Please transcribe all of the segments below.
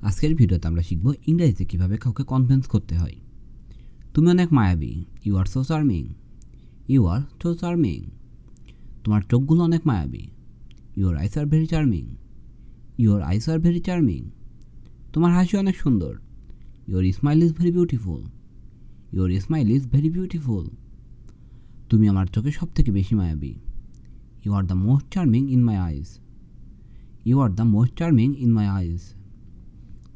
আজকের ভিডিওতে আমরা শিখব ইংরেজিতে কীভাবে কাউকে কনভিন্স করতে হয়। তুমি অনেক মায়াবী। You are so charming. You are so charming. তোমার চোখগুলো অনেক মায়াবী। Your eyes are very charming. Your eyes are very charming. তোমার হাসি অনেক সুন্দর। Your smile is very beautiful. Your smile is very beautiful. তুমি আমার চোখে সব থেকে বেশি মায়াবী। You are the most charming in my eyes. You are the most charming in my eyes.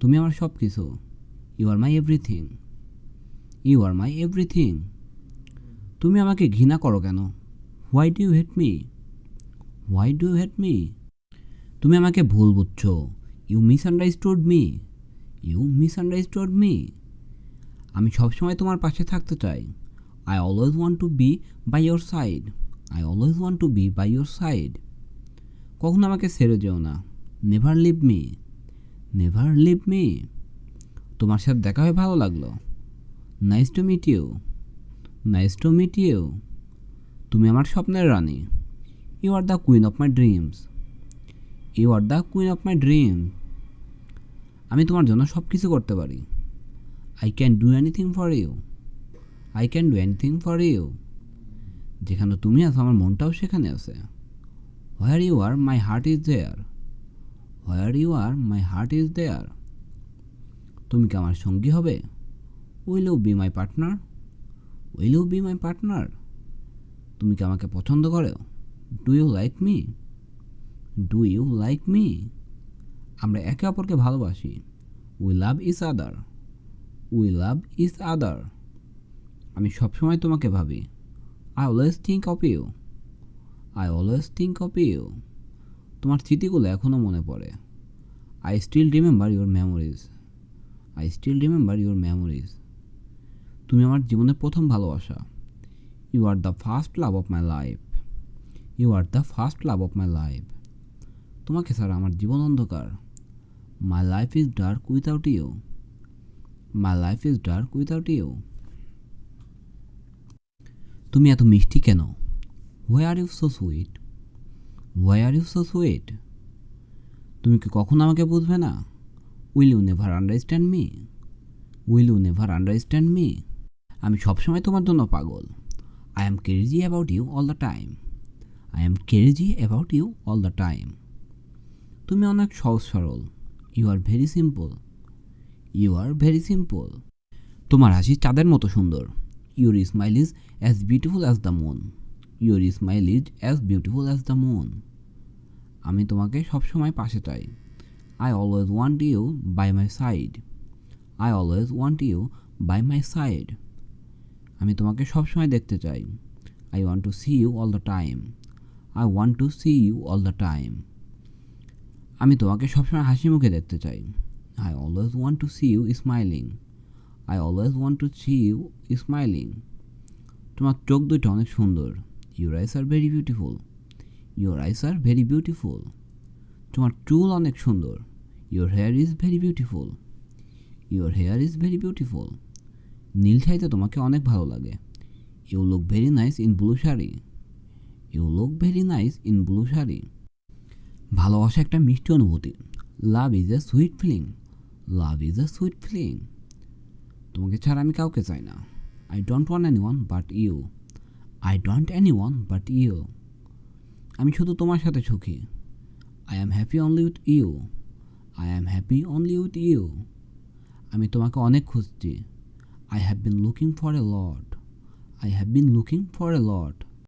তুমি আমার সব কিছু। You are my everything. You are my everything. তুমি আমাকে ঘৃণা করো কেন? Why do you hate me? Why do you hate me? তুমি আমাকে ভুল বুঝছো। You misunderstood me. You misunderstood me. আমি সবসময় তোমার পাশে থাকতে চাই। I always want to be by your side. I always want to be by your side. কখনো আমাকে ছেড়ে যেও না। Never leave me. Never leave me. তোমার সাথে দেখা হয়ে ভালো লাগলো। Nice to meet you. Nice to meet you. তুমি আমার স্বপ্নের রানী। You are the queen of my dreams. You are the queen of my dream. আমি তোমার জন্য সব কিছু করতে পারি। I can do anything for you. I can do anything for you. যেখানে তুমি আছো আমার মনটাও সেখানে আছে। Where you are my heart is there. Where you are my heart is there. তুমি কি আমার সঙ্গী হবে? Will you be my partner? Will you be my partner. তুমি কি আমাকে পছন্দ করো? Do you like me? Do you like me. আমরা একে অপরকে ভালোবাসি। We love each other. We love each other. আমি সবসময় তোমাকে ভাবি। I always think of you. I always think of you. তোমার স্মৃতিগুলো এখনও মনে পড়ে। I still remember your memories. I still remember your memories. তুমি আমার জীবনের প্রথম ভালোবাসা। You are the first love of my life. You are the first love of my life. তোমাকে ছাড়া আমার জীবন অন্ধকার। My life is dark without you. My life is dark without you. তুমি এত মিষ্টি কেন? Why are you so sweet? Why are you so sweet? তুমি কি কখনো আমাকে বুঝবে না? Will you never understand me? Will you never understand me? আমি সবসময় তোমার জন্য পাগল। I am crazy about you all the time. I am crazy about you all the time. তুমি অনেক সহজ সরল। You are very simple. You are very simple. তোমার হাসি চাঁদের মতো সুন্দর। Your smile is as beautiful as the moon. Your smile is as beautiful as the moon. আমি তোমাকে সবসময় পাশে চাই। I always want you by my side. I always want you by my side. আমি তোমাকে সবসময় দেখতে চাই। I want to see you all the time. I want to see you all the time. আমি তোমাকে সবসময় হাসি মুখে দেখতে চাই। I always want to see you smiling. I always want to see you smiling. তোমার চোখ দুইটা অনেক সুন্দর। Your eyes are very beautiful. Your eyes are very beautiful. তোমার চুল অনেক সুন্দর। Your hair is very beautiful. Your hair is very beautiful. নীল শাড়িতে তোমাকে অনেক ভালো লাগে। You look very nice in blue sari. You look very nice in blue sari. ভালোবাসা একটা মিষ্টি অনুভূতি। Love is a sweet feeling. Love is a sweet feeling. তোমাকে ছাড়া আমি কাউকে চাই না। I don't want anyone but you. I don't anyone but you. আমি শুধু তোমার সাথে সুখী। I am happy only with you. I am happy only with you. আমি তোমাকে অনেক খুঁজছি। I have been looking for a lot. I have been looking for a lot.